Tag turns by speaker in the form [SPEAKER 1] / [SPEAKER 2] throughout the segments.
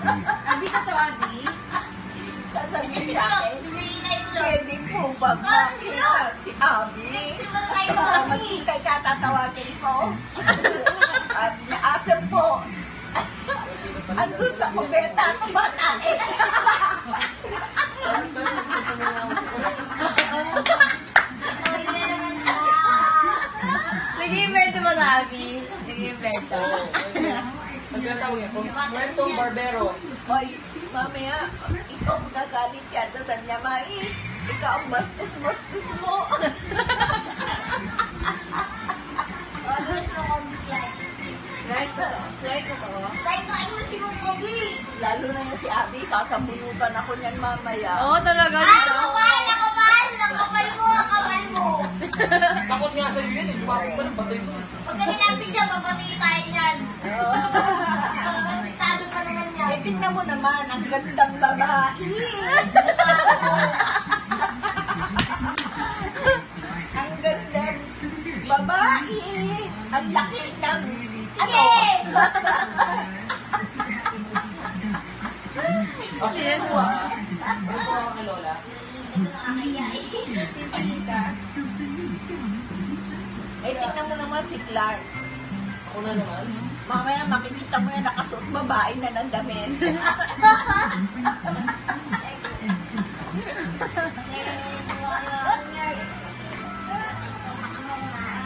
[SPEAKER 1] Abi ka to, Abi?
[SPEAKER 2] Sasabi sa akin, pwede po ba makita si Abi? Magkita ka, tatawagin ko. At asan po? Andun sa kubeta ng bata eh.
[SPEAKER 1] Nag-invento ba na, Abi? Nag-invento.
[SPEAKER 3] Magkatawag niya, kwentong barbero.
[SPEAKER 2] Hoy, mamaya, ikaw magagalit yata sa niya, Mai. Ikaw ang bastos-bastos mo.
[SPEAKER 1] Slide ko to.
[SPEAKER 2] Lalo na yung si Abi, sasabunutan ako niyan mamaya.
[SPEAKER 1] Oo, talaga.
[SPEAKER 3] Takot nga sa'yo yun eh. Lumapit pa ng batay mo.
[SPEAKER 2] Eh, tingnan mo naman, ang gandang babae. Ang gandang babae. Ang laki ng... Ano?
[SPEAKER 3] Kasi yan po ah. Gusto ako kay Lola.
[SPEAKER 2] Eh, tingnan mo naman si Clark.
[SPEAKER 3] Ako na naman.
[SPEAKER 2] Mamaya makikita mo yan nakasuot babae na ng damit.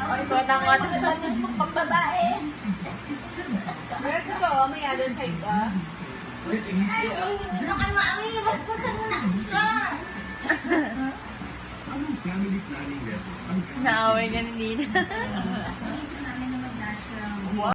[SPEAKER 1] Ay, suot ang what?
[SPEAKER 2] Damit mo pang babae.
[SPEAKER 1] Meron ko, may other side ka. Naaway ka na dito.